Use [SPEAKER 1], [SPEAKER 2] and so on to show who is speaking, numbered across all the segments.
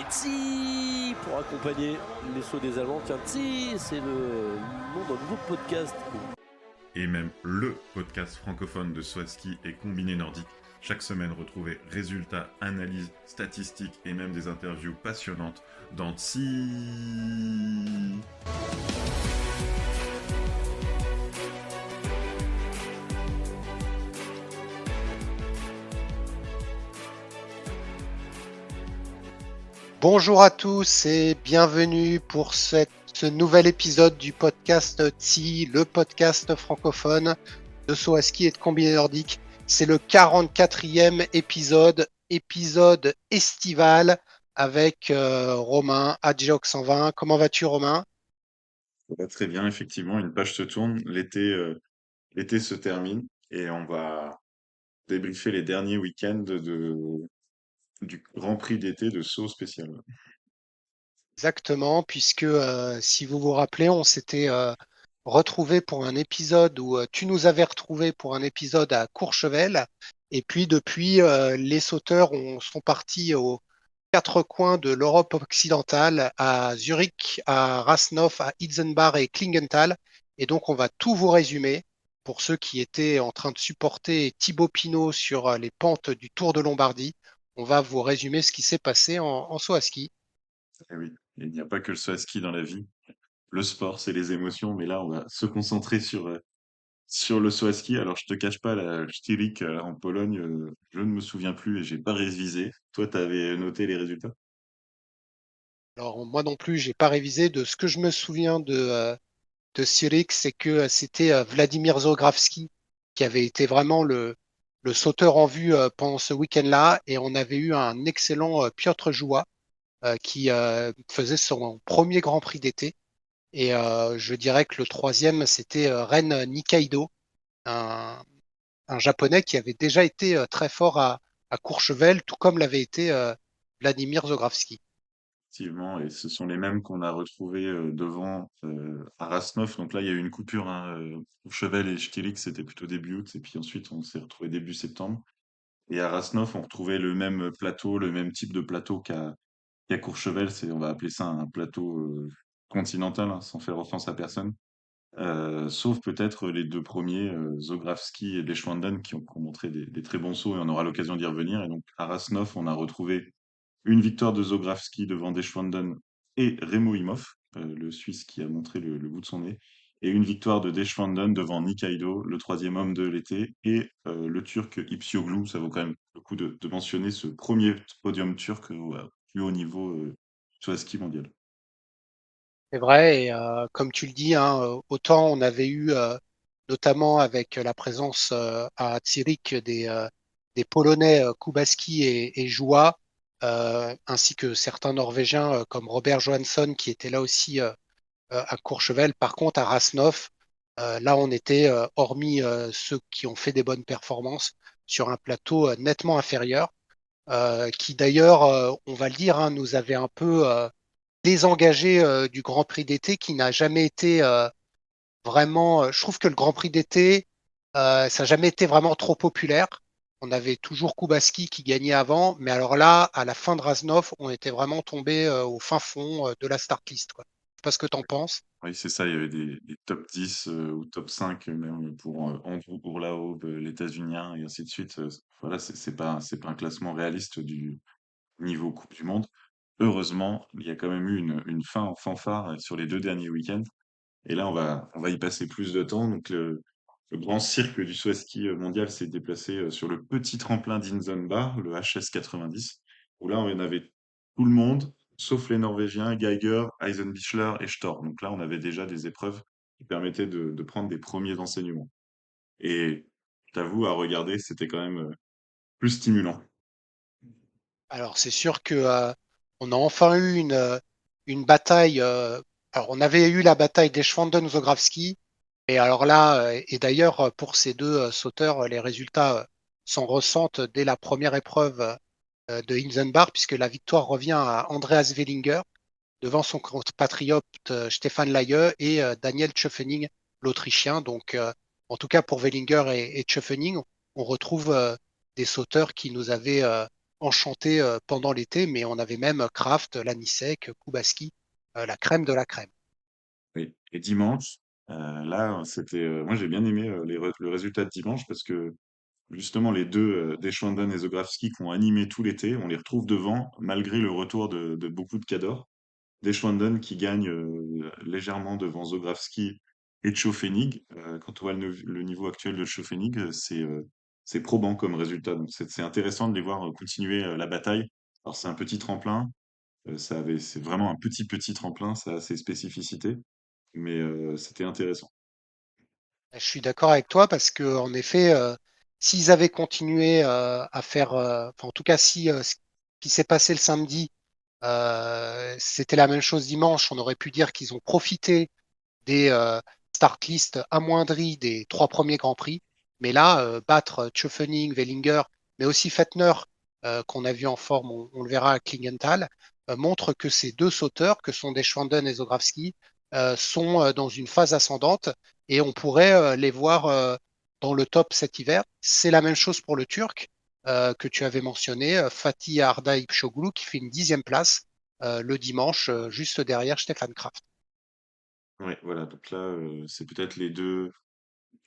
[SPEAKER 1] Tsi pour accompagner les sauts des Allemands. Tiens, Tsi, c'est le nom d'un nouveau podcast.
[SPEAKER 2] Et même le podcast francophone de Swaski et Combiné Nordique. Chaque semaine, retrouvez résultats, analyses, statistiques et même des interviews passionnantes dans Tsi.
[SPEAKER 3] Bonjour à tous et bienvenue pour ce nouvel épisode du podcast TSI, le podcast francophone de saut à ski et de combiné nordique. C'est le 44e épisode estival avec Romain, Adgeok 120. Comment vas-tu, Romain?
[SPEAKER 2] Ça va très bien, effectivement, une page se tourne, l'été se termine et on va débriefer les derniers week-ends du Grand Prix d'été de saut spécial.
[SPEAKER 3] Exactement, puisque si vous vous rappelez, on s'était retrouvé pour un épisode où tu nous avais retrouvé pour un épisode à Courchevel. Et puis depuis, les sauteurs sont partis aux quatre coins de l'Europe occidentale, à Zurich, à Rasnov, à Itzenbach et Klingenthal. Et donc, on va tout vous résumer pour ceux qui étaient en train de supporter Thibaut Pinot sur les pentes du Tour de Lombardie. On va vous résumer ce qui s'est passé en saut à ski.
[SPEAKER 2] Eh oui, il n'y a pas que le saut à ski dans la vie. Le sport, c'est les émotions, mais là, on va se concentrer sur le saut à ski. Alors, je te cache pas, la Stirik en Pologne, je ne me souviens plus et j'ai pas révisé. Toi, tu avais noté les résultats?
[SPEAKER 3] Alors, moi non plus, j'ai pas révisé. De ce que je me souviens de Zurich, c'est que c'était Vladimir Zogravski qui avait été vraiment le sauteur en vue pendant ce week-end-là. Et on avait eu un excellent Piotr Joua qui faisait son premier Grand Prix d'été. Et je dirais que le troisième, c'était Ren Nikaido, un, un Japonais qui avait déjà été très fort à Courchevel, tout comme l'avait été Vladimir Zogravski.
[SPEAKER 2] Effectivement, et ce sont les mêmes qu'on a retrouvés devant à Rasnov. Donc là, il y a eu une coupure, hein, pour Chevel et Stirik, c'était plutôt début août, et puis ensuite, on s'est retrouvé début septembre. Et à Rasnov, on retrouvait le même plateau, le même type de plateau qu'à Courchevel. On va appeler ça un plateau continental, hein, sans faire offense à personne. Sauf peut-être les deux premiers, Zografski et Deschwanden, qui ont montré des très bons sauts, et on aura l'occasion d'y revenir. Et donc, à Rasnov, on a retrouvé une victoire de Zografski devant Deschwanden et Remo Imhoff, le Suisse qui a montré le bout de son nez, et une victoire de Deschwanden devant Nikaido, le troisième homme de l'été, et le Turc Ipsioglu. Ça vaut quand même le coup de mentionner ce premier podium turc au plus haut niveau sur la ski mondial.
[SPEAKER 3] C'est vrai, et comme tu le dis, hein, autant on avait eu, notamment avec la présence à Zurich des Polonais Kubaski et Joua, ainsi que certains Norvégiens comme Robert Johansson qui était là aussi à Courchevel. Par contre, à Rasnov, là on était, hormis ceux qui ont fait des bonnes performances, sur un plateau nettement inférieur, qui d'ailleurs, on va le dire, hein, nous avait un peu désengagé du Grand Prix d'été qui n'a jamais été vraiment. Je trouve que le Grand Prix d'été, ça n'a jamais été vraiment trop populaire. On avait toujours Kubaski qui gagnait avant, mais alors là, à la fin de Raznov, on était vraiment tombé au fin fond de la start list, quoi. Je sais pas ce que tu en penses.
[SPEAKER 2] Oui, c'est ça, il y avait des top 10 ou top 5 même pour Andrew Urlaub, l'États-Unien et ainsi de suite. Voilà, c'est pas un classement réaliste du niveau Coupe du Monde. Heureusement, il y a quand même eu une fin en fanfare sur les deux derniers week-ends. Et là, on va y passer plus de temps. Donc, le grand cirque du saut à ski mondial s'est déplacé sur le petit tremplin d'Inzonbar, le HS 90, où là, on avait tout le monde, sauf les Norvégiens, Geiger, Eisenbichler et Storr. Donc là, on avait déjà des épreuves qui permettaient de prendre des premiers enseignements. Et je t'avoue, à regarder, c'était quand même plus stimulant.
[SPEAKER 3] Alors c'est sûr que on a enfin eu une bataille. Alors on avait eu la bataille des Schwanden-Zografski. Et alors là, et d'ailleurs, pour ces deux sauteurs, les résultats s'en ressentent dès la première épreuve de Hinsenbach, puisque la victoire revient à Andreas Wellinger devant son compatriote Stefan Laie et Daniel Tschöfening, l'Autrichien. Donc, en tout cas, pour Wellinger et Tschöfening, on retrouve des sauteurs qui nous avaient enchanté pendant l'été, mais on avait même Kraft, Lanisek, Kubaski, la crème de la crème.
[SPEAKER 2] Oui. Et dimanche, là, c'était, moi j'ai bien aimé le résultat de dimanche parce que justement les deux, Deschwanden et Zografski qui ont animé tout l'été, on les retrouve devant malgré le retour de beaucoup de cadors. Deschwanden qui gagne légèrement devant Zografski et Tchofénig. Quand on voit le niveau actuel de Tchofénig, c'est probant comme résultat. Donc c'est intéressant de les voir continuer la bataille. Alors c'est un petit tremplin, c'est vraiment un petit tremplin, ça a ses spécificités, mais c'était intéressant.
[SPEAKER 3] Je suis d'accord avec toi parce que en effet, s'ils avaient continué à faire, enfin, en tout cas si ce qui s'est passé le samedi, c'était la même chose dimanche, on aurait pu dire qu'ils ont profité des start list amoindris des trois premiers Grands Prix. Mais là, battre Schöffening, Wellinger, mais aussi Fettner, qu'on a vu en forme, on le verra à Klingenthal, montre que ces deux sauteurs, que sont Deschwanden et Zografski, sont dans une phase ascendante et on pourrait les voir dans le top cet hiver. C'est la même chose pour le Turc que tu avais mentionné, Fatih Ardai Pşoglu, qui fait une 10e place le dimanche, juste derrière Stefan Kraft.
[SPEAKER 2] Ouais, voilà, donc là, c'est peut-être les deux,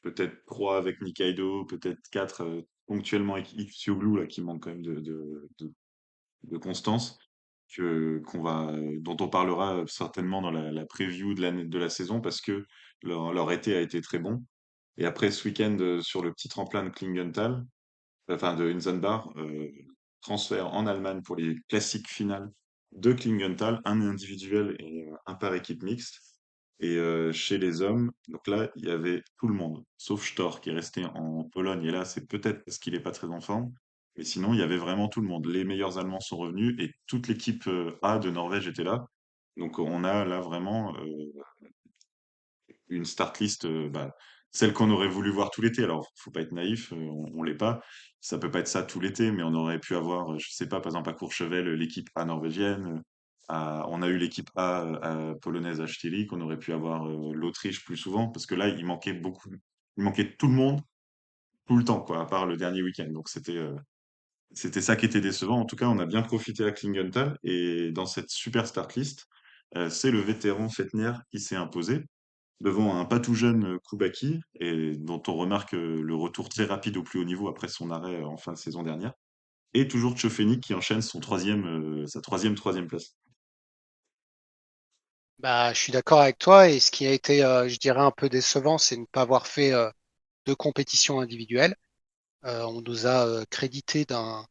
[SPEAKER 2] peut-être trois avec Nikaido, peut-être quatre ponctuellement avec Iftioglu, là, qui manque quand même de constance, dont on parlera certainement dans la preview de la saison parce que leur été a été très bon. Et après ce week-end, sur le petit tremplin de Klingenthal, enfin de Inzenbar, transfert en Allemagne pour les classiques finales de Klingenthal, un individuel et un par équipe mixte. Et chez les hommes, donc là, il y avait tout le monde, sauf Stor qui est resté en Pologne. Et là, c'est peut-être parce qu'il n'est pas très en forme. Mais sinon, il y avait vraiment tout le monde. Les meilleurs Allemands sont revenus et toute l'équipe A de Norvège était là. Donc on a là vraiment une start list, celle qu'on aurait voulu voir tout l'été. Alors, faut pas être naïf, on l'est pas. Ça peut pas être ça tout l'été, mais on aurait pu avoir, je sais pas, par exemple à Courchevel, l'équipe A norvégienne. On a eu l'équipe A, polonaise à Stielik. On aurait pu avoir l'Autriche plus souvent, parce que là, il manquait tout le monde tout le temps, quoi, à part le dernier week-end. Donc c'était ça qui était décevant. En tout cas, on a bien profité à Klingenthal et dans cette super start list, c'est le vétéran Fettner qui s'est imposé devant un pas tout jeune Koubaki, et dont on remarque le retour très rapide au plus haut niveau après son arrêt en fin de saison dernière. Et toujours Tchofénik qui enchaîne sa troisième place.
[SPEAKER 3] Bah, je suis d'accord avec toi et ce qui a été, je dirais, un peu décevant, c'est de ne pas avoir fait de compétition individuelle. On nous a crédité d'un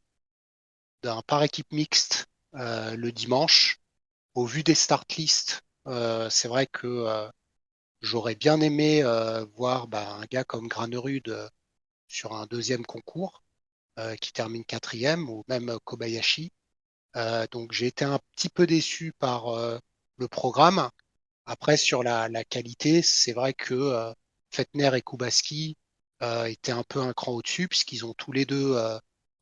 [SPEAKER 3] par équipe mixte le dimanche. Au vu des start lists, c'est vrai que j'aurais bien aimé voir bah, un gars comme Granerud sur un deuxième concours qui termine quatrième ou même Kobayashi. Donc j'ai été un petit peu déçu par le programme. Après, sur la qualité, c'est vrai que Fettner et Kubaski étaient un peu un cran au-dessus, puisqu'ils ont tous les deux,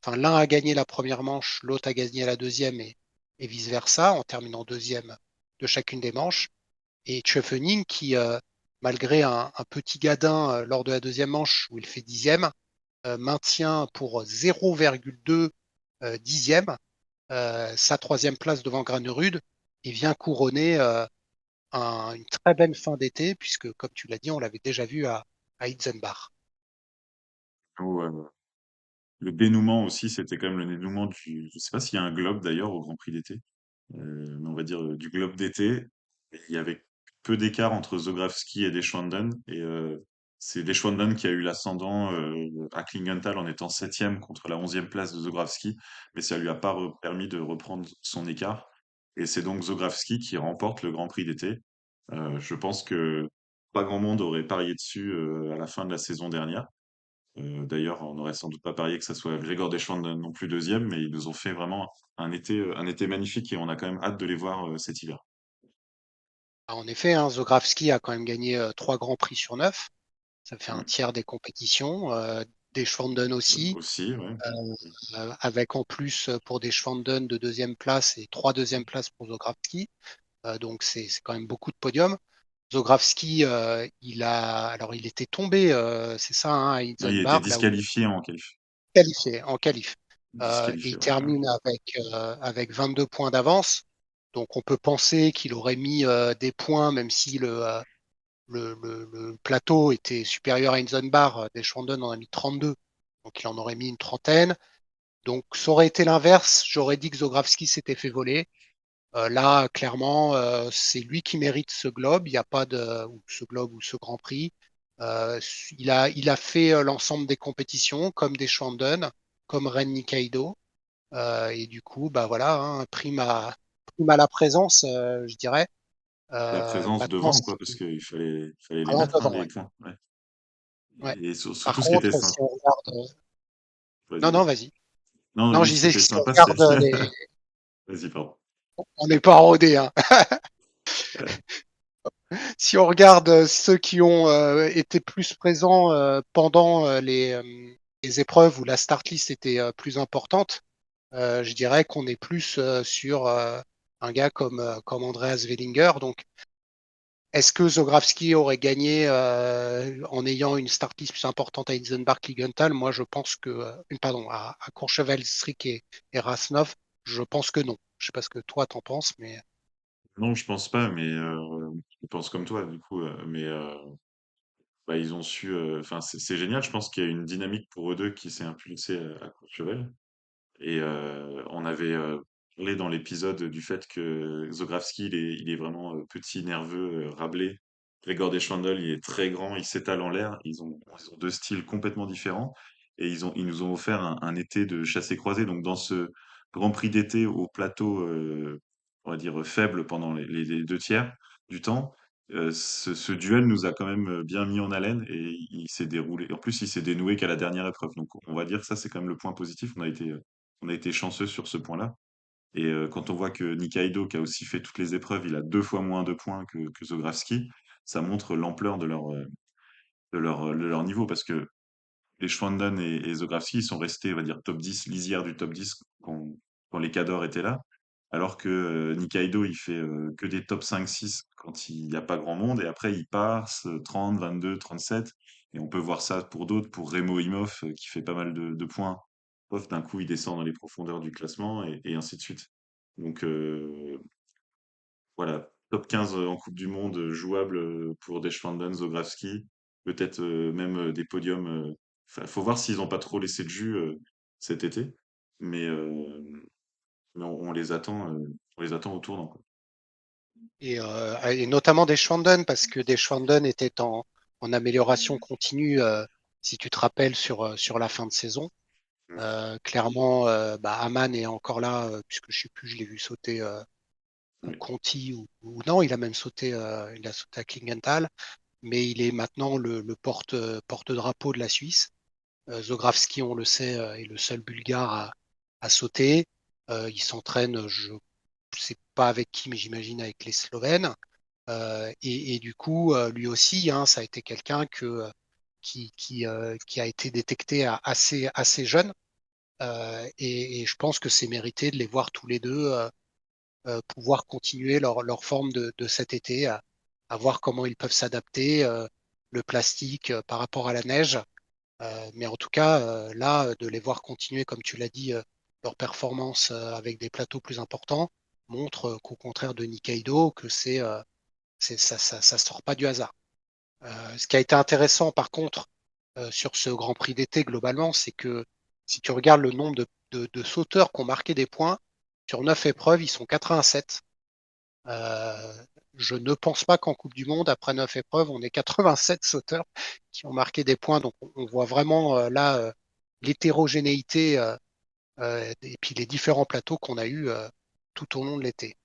[SPEAKER 3] enfin, l'un a gagné la première manche, l'autre a gagné la deuxième, et vice-versa, en terminant deuxième de chacune des manches. Et Schöffening, qui, malgré un petit gadin lors de la deuxième manche, où il fait dixième, maintient pour 0,2 dixième sa troisième place devant Granerud et vient couronner une très belle fin d'été, puisque, comme tu l'as dit, on l'avait déjà vu à Itzenbach.
[SPEAKER 2] Où, le dénouement aussi, c'était quand même le dénouement je sais pas s'il y a un globe d'ailleurs au Grand Prix d'été, mais on va dire du globe d'été. Et il y avait peu d'écart entre Zografski et Deschwanden, et c'est Deschwanden qui a eu l'ascendant à Klingenthal en étant septième contre la 11e place de Zografski, mais ça lui a pas permis de reprendre son écart. Et c'est donc Zografski qui remporte le Grand Prix d'été. Je pense que pas grand monde aurait parié dessus à la fin de la saison dernière. D'ailleurs, on n'aurait sans doute pas parié que ça soit Grégor Deschwanden non plus deuxième, mais ils nous ont fait vraiment un été magnifique et on a quand même hâte de les voir cet hiver.
[SPEAKER 3] En effet, hein, Zografski a quand même gagné trois grands prix sur neuf. Ça fait un
[SPEAKER 2] Mm.
[SPEAKER 3] tiers des compétitions. Deschwanden aussi,
[SPEAKER 2] Aussi, ouais.
[SPEAKER 3] avec en plus pour Deschwanden de deuxième place et trois deuxièmes places pour Zografski. Donc c'est quand même beaucoup de podiums. Zografski, alors il était tombé, c'est ça, hein, à
[SPEAKER 2] Là, il a été
[SPEAKER 3] Itzenbach, là où
[SPEAKER 2] disqualifié en qualif.
[SPEAKER 3] qualifié en qualif.
[SPEAKER 2] disqualifié.
[SPEAKER 3] Il
[SPEAKER 2] Ouais. Ouais.
[SPEAKER 3] termine avec 22 points d'avance. Donc on peut penser qu'il aurait mis des points, même si le plateau était supérieur à Inzenbar. Deschwanden en a mis 32, donc il en aurait mis une trentaine. Donc ça aurait été l'inverse. J'aurais dit que Zografski s'était fait voler. Là, clairement, c'est lui qui mérite ce globe. Il n'y a pas de ou ce globe ou ce Grand Prix. Il a fait l'ensemble des compétitions, comme des Deschwanden, comme Ren Nikaido. Et du coup, bah voilà, hein, prime à la présence, je dirais.
[SPEAKER 2] La présence
[SPEAKER 3] Maintenant,
[SPEAKER 2] devant, quoi, parce qu'il fallait les
[SPEAKER 3] vraiment
[SPEAKER 2] mettre, hein,
[SPEAKER 3] devant,
[SPEAKER 2] les
[SPEAKER 3] ouais.
[SPEAKER 2] points. Ouais.
[SPEAKER 3] Ouais.
[SPEAKER 2] Et
[SPEAKER 3] Par
[SPEAKER 2] surtout, ce qui était
[SPEAKER 3] contre,
[SPEAKER 2] sympa.
[SPEAKER 3] si on regarde,
[SPEAKER 2] Vas-y,
[SPEAKER 3] non, non,
[SPEAKER 2] vas-y.
[SPEAKER 3] vas-y.
[SPEAKER 2] Non,
[SPEAKER 3] Non,
[SPEAKER 2] oui,
[SPEAKER 3] je
[SPEAKER 2] ce qui
[SPEAKER 3] disais,
[SPEAKER 2] était
[SPEAKER 3] si on
[SPEAKER 2] sympa, c'est.
[SPEAKER 3] regarde les,
[SPEAKER 2] Vas-y, pardon.
[SPEAKER 3] on n'est pas rodé, hein.
[SPEAKER 2] Ouais.
[SPEAKER 3] Si on regarde ceux qui ont été plus présents pendant les épreuves où la start list était plus importante, je dirais qu'on est plus sur un gars comme Andreas Wellinger. Donc, est-ce que Zografski aurait gagné en ayant une start list plus importante à Heisenberg Kligenthal? Moi, je pense que, pardon, à Courchevel, Strick et Rasnov, je pense que non. Je sais pas ce que toi t'en penses, mais
[SPEAKER 2] Non, je pense pas, mais je pense comme toi, du coup. Mais bah, ils ont su. Enfin, c'est génial. Je pense qu'il y a une dynamique pour eux deux qui s'est impulsée à Courchevel. Et on avait parlé dans l'épisode du fait que Zografski, il est vraiment petit, nerveux, rablé. Gregor Deschwandel, il est très grand, il s'étale en l'air. Ils ont deux styles complètement différents. Et ils nous ont offert un été de chassé-croisé. Donc, dans ce Grand Prix d'été au plateau, on va dire, faible pendant les deux tiers du temps, ce duel nous a quand même bien mis en haleine et il s'est déroulé. En plus, il s'est dénoué qu'à la dernière épreuve. Donc, on va dire que ça, c'est quand même le point positif. On a été chanceux sur ce point-là. Et quand on voit que Nikaido, qui a aussi fait toutes les épreuves, il a deux fois moins de points que Zografski, ça montre l'ampleur de leur niveau. Parce que les Schwanden et Zografski, ils sont restés, on va dire, top 10, lisière du top 10 quand les Cadors étaient là. Alors que Nikaido, il fait que des top 5-6 quand il n'y a pas grand monde. Et après, il passe 30, 22, 37. Et on peut voir ça pour d'autres, pour Remo Imhoff, qui fait pas mal de points. Pof, d'un coup, il descend dans les profondeurs du classement et ainsi de suite. Donc voilà, top 15 en Coupe du Monde, jouable pour Deschwanden, Zografski. Peut-être même des podiums. Enfin, faut voir s'ils n'ont pas trop laissé de jus cet été. Mais, on les attend au tournant, quoi.
[SPEAKER 3] et notamment des Schwanden, parce que des Schwanden était en amélioration continue, si tu te rappelles, sur la fin de saison. Clairement, bah, Aman est encore là, puisque je sais plus, je l'ai vu sauter ou
[SPEAKER 2] Oui.
[SPEAKER 3] Conti ou non, il a même sauté, il a sauté à Klingenthal, mais il est maintenant le porte-drapeau de la Suisse. Zografski, on le sait, est le seul Bulgare à sauter. Il s'entraîne, je ne sais pas avec qui, mais j'imagine avec les Slovènes. Et du coup, lui aussi, hein, ça a été quelqu'un qui a été détecté assez jeune. Et je pense que c'est mérité de les voir tous les deux pouvoir continuer leur forme de cet été, à voir comment ils peuvent s'adapter, le plastique par rapport à la neige. Mais en tout cas, là, de les voir continuer, comme tu l'as dit, leur performance avec des plateaux plus importants montre qu'au contraire de Nikaido, que ça sort pas du hasard. Ce qui a été intéressant, par contre, sur ce Grand Prix d'été, globalement, c'est que si tu regardes le nombre de sauteurs qui ont marqué des points, sur 9 épreuves, ils sont 87. Euh, je ne pense pas qu'en Coupe du Monde, après 9 épreuves, on ait 87 sauteurs qui ont marqué des points. Donc, on voit vraiment là l'hétérogénéité et puis les différents plateaux qu'on a eus tout au long de l'été.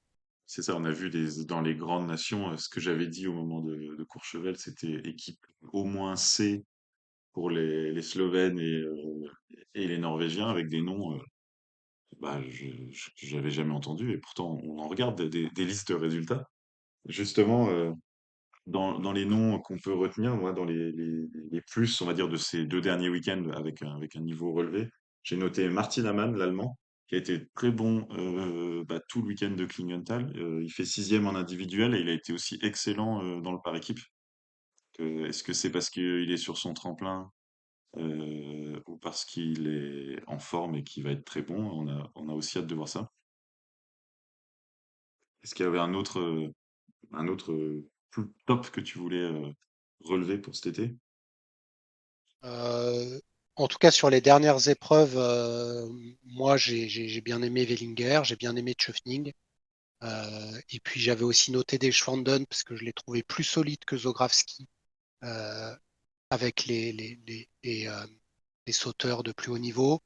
[SPEAKER 2] C'est ça, on a vu dans les grandes nations, ce que j'avais dit au moment de Courchevel, c'était équipe au moins C pour les Slovènes et les Norvégiens avec des noms bah, que j'avais jamais entendus et pourtant on en regarde des listes de résultats. Justement, dans les noms qu'on peut retenir, moi, dans les plus, on va dire, de ces deux derniers week-ends avec un niveau relevé, j'ai noté Martin Amann, l'Allemand, qui a été très bon bah, tout le week-end de Klingenthal. Il fait sixième en individuel et il a été aussi excellent dans le par équipe. Est-ce que c'est parce qu'il est sur son tremplin ou parce qu'il est en forme et qu'il va être très bon. On a aussi hâte de voir ça. Est-ce qu'il y avait un autre plus top que tu voulais relever pour cet été?
[SPEAKER 3] Euh, En tout cas, sur les dernières épreuves, moi, j'ai bien aimé Wellinger, j'ai bien aimé Tschöfning. Et puis, j'avais aussi noté des Schwanden parce que je l'ai trouvé plus solide que Zografski euh, avec les sauteurs de plus haut niveau.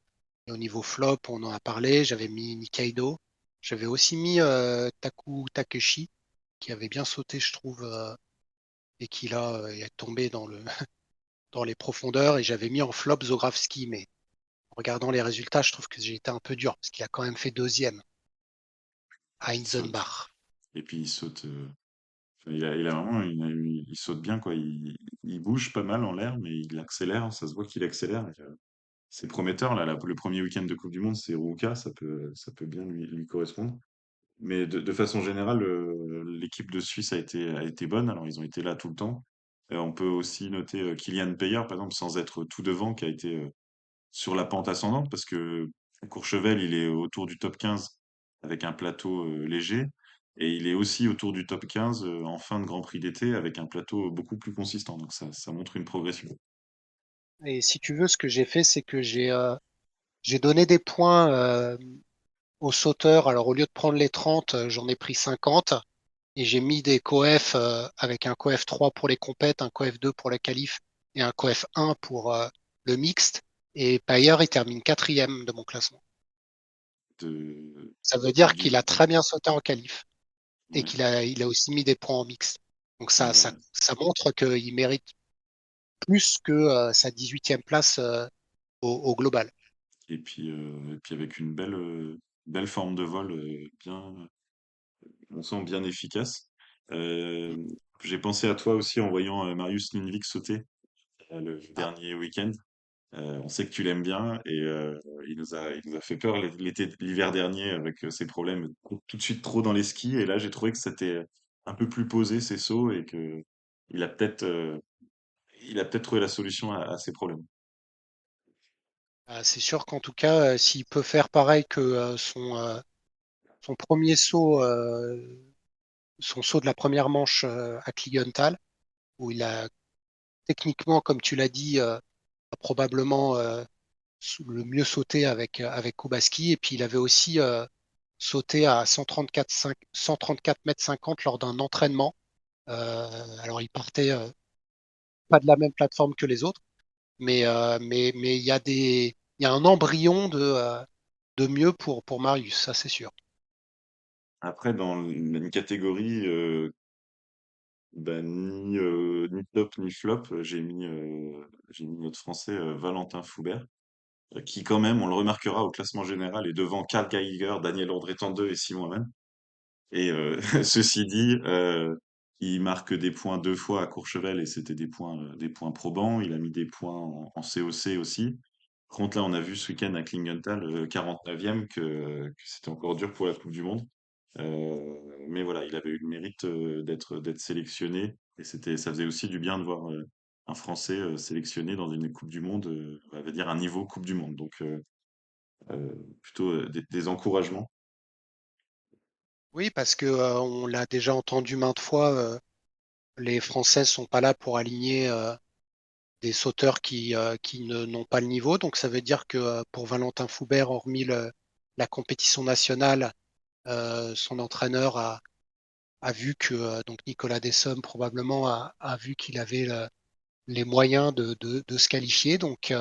[SPEAKER 3] Et au niveau flop, on en a parlé. J'avais mis Nikaido. J'avais aussi mis Taku Takeshi, qui avait bien sauté, je trouve, et qui là est tombé dans les profondeurs. Et j'avais mis en flop Zografski, mais en regardant les résultats, je trouve que j'ai été un peu dur, parce qu'il a quand même fait deuxième à
[SPEAKER 2] Il saute.
[SPEAKER 3] Hinsenbach.
[SPEAKER 2] Et puis il saute. Enfin, il a vraiment, il saute bien, quoi. Il bouge pas mal en l'air, mais il accélère. Ça se voit qu'il accélère. C'est prometteur, là. Le premier week-end de Coupe du Monde, c'est Ruka. Ça peut bien lui correspondre. Mais de façon générale, l'équipe de Suisse a été bonne. Alors, ils ont été là tout le temps. On peut aussi noter Kylian Payer, par exemple, sans être tout devant, qui a été sur la pente ascendante, parce que Courchevel, il est autour du top 15 avec un plateau léger. Et il est aussi autour du top 15 en fin de Grand Prix d'été avec un plateau beaucoup plus consistant. Donc, ça montre une progression.
[SPEAKER 3] Et si tu veux, ce que j'ai fait, c'est que j'ai donné des points aux sauteurs. Alors, au lieu de prendre les 30, j'en ai pris 50. Et j'ai mis des coefs avec un coef 3 pour les compètes, un coef 2 pour la qualif et un coef 1 pour le mixte. Et Payer, il termine quatrième de mon classement.
[SPEAKER 2] De,
[SPEAKER 3] Ça veut dire qu'il a
[SPEAKER 2] du,
[SPEAKER 3] très bien sauté en qualif et
[SPEAKER 2] ouais,
[SPEAKER 3] il a aussi mis des points en mixte. Donc
[SPEAKER 2] ouais, ouais.
[SPEAKER 3] ça montre qu'il mérite plus que sa 18e place au global.
[SPEAKER 2] Et puis avec une belle forme de vol, on sent bien efficace. Euh, j'ai pensé à toi aussi en voyant Marius Lundvik sauter le
[SPEAKER 3] Ah,
[SPEAKER 2] dernier week-end. On sait que tu l'aimes bien et il nous a fait peur l'hiver dernier avec ses problèmes tout de suite trop dans les skis. Et là, j'ai trouvé que c'était un peu plus posé ses sauts et que il a peut-être euh, il a peut-être trouvé la solution à ses problèmes.
[SPEAKER 3] c'est sûr qu'en tout cas, s'il peut faire pareil que son premier saut, son saut de la première manche à Kligenthal, où il a techniquement, comme tu l'as dit, probablement le mieux sauté avec Kubaski. Et puis il avait aussi sauté à 134 mètres 50 lors d'un entraînement. Alors il partait pas de la même plateforme que les autres, mais il y a un embryon de mieux pour Marius, ça c'est sûr.
[SPEAKER 2] Après, dans une catégorie ni top ni flop, j'ai mis notre Français Valentin Foubert, qui quand même, on le remarquera au classement général, est devant Karl Geiger, Daniel André Tandeux et Simon Hamann. Et ceci dit, il marque des points 2 fois à Courchevel et c'était des points probants. Il a mis des points en COC aussi. Par contre, là, on a vu ce week-end à Klingenthal, 49e, que c'était encore dur pour la Coupe du Monde. Mais voilà, il avait eu le mérite d'être sélectionné et ça faisait aussi du bien de voir un Français sélectionné dans une Coupe du Monde, on va dire un niveau Coupe du Monde. Donc, plutôt des encouragements.
[SPEAKER 3] Oui, parce que on l'a déjà entendu maintes fois, les Français sont pas là pour aligner des sauteurs qui n'ont pas le niveau. Donc ça veut dire que pour Valentin Foubert, hormis la compétition nationale, son entraîneur a vu que donc Nicolas Dessaumes probablement a vu qu'il avait les moyens de se qualifier. Donc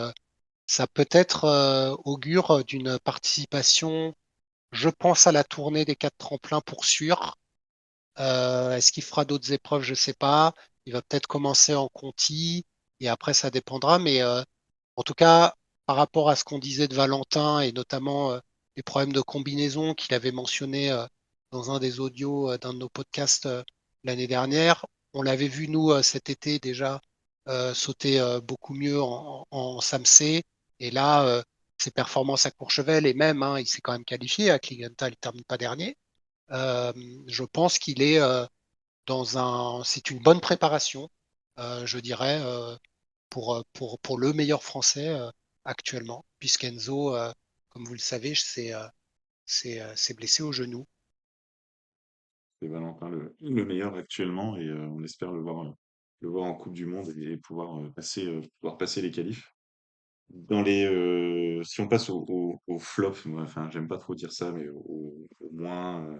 [SPEAKER 3] ça peut-être augure d'une participation. Je pense à la tournée des quatre tremplins pour sûr. Est-ce qu'il fera d'autres épreuves? Je ne sais pas. Il va peut-être commencer en Conti et après ça dépendra. Mais en tout cas, par rapport à ce qu'on disait de Valentin et notamment les problèmes de combinaison qu'il avait mentionné dans un des audios d'un de nos podcasts l'année dernière, on l'avait vu nous cet été déjà sauter beaucoup mieux en SAMC. Et là, ses performances à Courchevel et même, hein, il s'est quand même qualifié à Klingenthal, il ne termine pas dernier. Euh, je pense qu'il est c'est une bonne préparation, je dirais, pour le meilleur français. actuellement, puisqu'Enzo, comme vous le savez, s'est blessé au genou.
[SPEAKER 2] C'est Valentin le meilleur actuellement et on espère le voir en Coupe du Monde et pouvoir pouvoir passer les qualifs. Si on passe au flop, moi, enfin, j'aime pas trop dire ça, mais au moins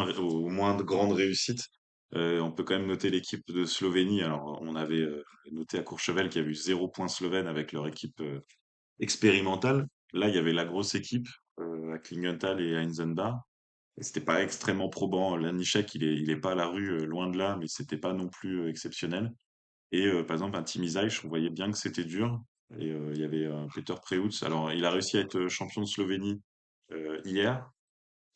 [SPEAKER 2] de grandes réussites, on peut quand même noter l'équipe de Slovénie. Alors, on avait noté à Courchevel qu'il y avait eu 0 point slovène avec leur équipe expérimentale. Là, il y avait la grosse équipe à Klingenthal et à Inzenbar. Et c'était pas extrêmement probant. Lanišek, il est pas à la rue, loin de là, mais c'était pas non plus exceptionnel. Et par exemple, un Team Izaj, on voyait bien que c'était dur. Et il y avait Peter Preutz. Alors, il a réussi à être champion de Slovénie hier,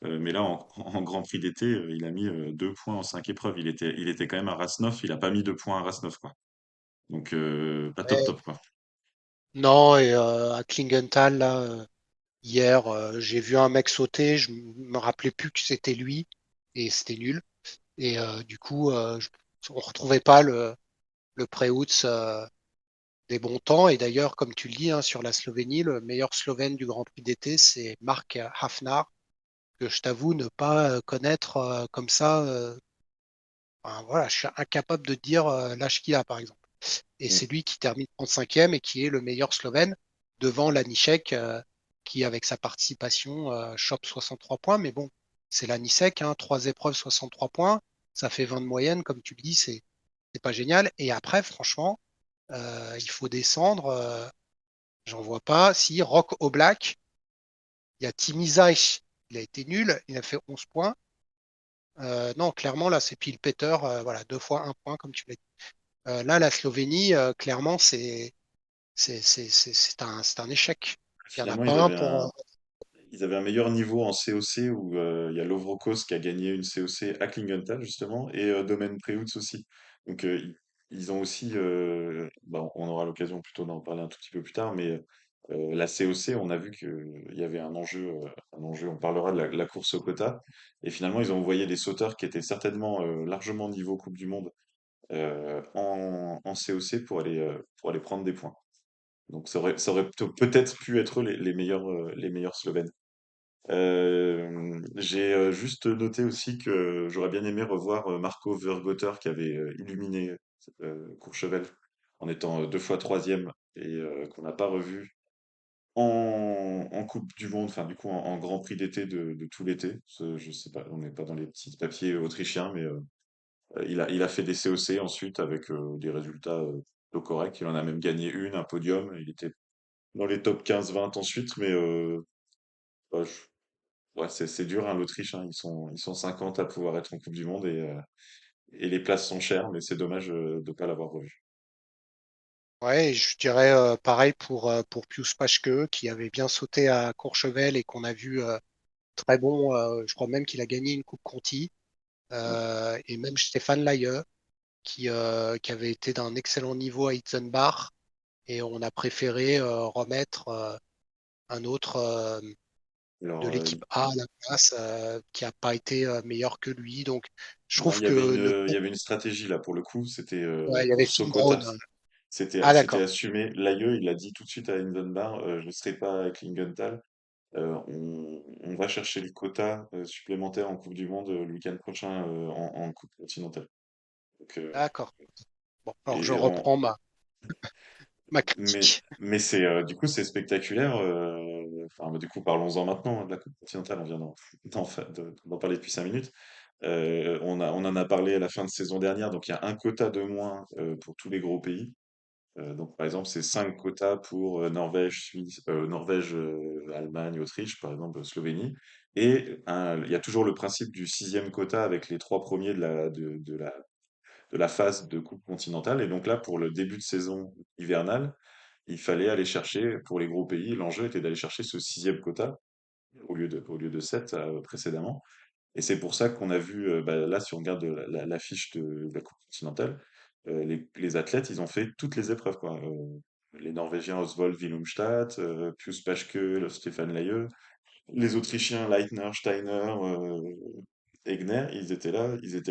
[SPEAKER 2] mais là, en Grand Prix d'été, il a mis 2 points en 5 épreuves. Il était quand même à Rasnov. Il a pas mis 2 points à Rasnov, quoi. Donc, pas top
[SPEAKER 3] Ouais.
[SPEAKER 2] top, quoi.
[SPEAKER 3] Non, et à Klingenthal, là, hier, j'ai vu un mec sauter, je me rappelais plus que c'était lui, et c'était nul. Et du coup, on retrouvait pas le Preutz des bons temps. Et d'ailleurs, comme tu le dis, hein, sur la Slovénie, le meilleur Slovène du Grand Prix d'été, c'est Mark Hafnar, que je t'avoue ne pas connaître comme ça. Enfin, voilà, je suis incapable de dire l'âge qu'il a, par exemple. Et
[SPEAKER 2] Mm.
[SPEAKER 3] c'est lui qui termine 35e et qui est le meilleur Slovène devant Lanišek, qui, avec sa participation, chope 63 points. Mais bon, c'est Lanišek, hein, 3 épreuves, 63 points. Ça fait 20 de moyenne, comme tu le dis, c'est pas génial. Et après, franchement, il faut descendre. J'en vois pas. Si, Rock Oblak, il y a Timi Zajc, il a été nul, il a fait 11 points. Non, clairement, là, c'est pile Peter, voilà, 2 fois 1 point, comme tu l'as dit. Là, la Slovénie, clairement, c'est un échec. Il n'y en a
[SPEAKER 2] Finalement,
[SPEAKER 3] pas un pour.
[SPEAKER 2] ils avaient un meilleur niveau en COC où il y a Lovrokos qui a gagné une COC à Klingenthal justement et Domen Preutz aussi. Donc ils ont aussi, bon, on aura l'occasion plutôt d'en parler un tout petit peu plus tard, mais la COC, on a vu qu'il y avait un enjeu, on parlera de la course au quota, et finalement ils ont envoyé des sauteurs qui étaient certainement largement niveau Coupe du Monde en COC pour aller prendre des points. Donc ça aurait peut-être pu être les meilleurs Slovènes. J'ai juste noté aussi que j'aurais bien aimé revoir Marco Vergoter qui avait illuminé Courchevel en étant 2 fois troisième et qu'on n'a pas revu en Coupe du Monde, enfin du coup en Grand Prix d'été de tout l'été. Je sais pas, on n'est pas dans les petits papiers autrichiens, mais il a fait des COC ensuite avec des résultats plutôt corrects. Il en a même gagné une, un podium. Il était dans les top 15-20 ensuite, mais bah, ouais, c'est dur, hein, l'Autriche, hein, ils sont 50 à pouvoir être en Coupe du Monde et les places sont chères, mais c'est dommage de ne pas l'avoir revu.
[SPEAKER 3] Ouais, et je dirais pareil pour Pius Paschke, qui avait bien sauté à Courchevel et qu'on a vu très bon. Je crois même qu'il a gagné une Coupe Conti.
[SPEAKER 2] Ouais.
[SPEAKER 3] Et même Stéphane Laïeux, qui avait été d'un excellent niveau à Itzenbach. Et on a préféré remettre un autre de
[SPEAKER 2] Alors,
[SPEAKER 3] l'équipe A à la place, qui n'a pas été meilleur que lui. Donc, je
[SPEAKER 2] non,
[SPEAKER 3] trouve que
[SPEAKER 2] il y avait une stratégie là pour le coup, c'était
[SPEAKER 3] ouais, il y avait
[SPEAKER 2] course au
[SPEAKER 3] Finn
[SPEAKER 2] quota,
[SPEAKER 3] Braun. Ah,
[SPEAKER 2] c'était
[SPEAKER 3] d'accord.
[SPEAKER 2] assumé. L'AIE, il a dit tout de suite à Hindenburg, je ne serai pas à Klingenthal, on va chercher le quota supplémentaire en Coupe du Monde le week-end prochain en Coupe continentale. Donc,
[SPEAKER 3] D'accord. Bon, alors je
[SPEAKER 2] et
[SPEAKER 3] reprends ma critique.
[SPEAKER 2] Mais c'est du coup c'est spectaculaire. Enfin, bah, du coup, parlons-en maintenant hein, de la Coupe continentale. On vient d'en parler depuis 5 minutes. On en a parlé à la fin de saison dernière. Donc il y a un quota de moins pour tous les gros pays. Donc par exemple, c'est 5 quotas pour Norvège, Suisse, Norvège, Allemagne, Autriche, par exemple Slovénie. Et il y a toujours le principe du sixième quota avec les 3 premiers de la phase de Coupe continentale. Et donc là, pour le début de saison hivernale, il fallait aller chercher, pour les gros pays, l'enjeu était d'aller chercher ce sixième quota au lieu de 7 précédemment. Et c'est pour ça qu'on a vu, bah, là, si on regarde la fiche de la Coupe continentale, les athlètes, ils ont fait toutes les épreuves, quoi. Les Norvégiens Oswald Willumstad, Pius Paschke, Stéphane Laïeux, les Autrichiens Leitner, Steiner, Egner, ils étaient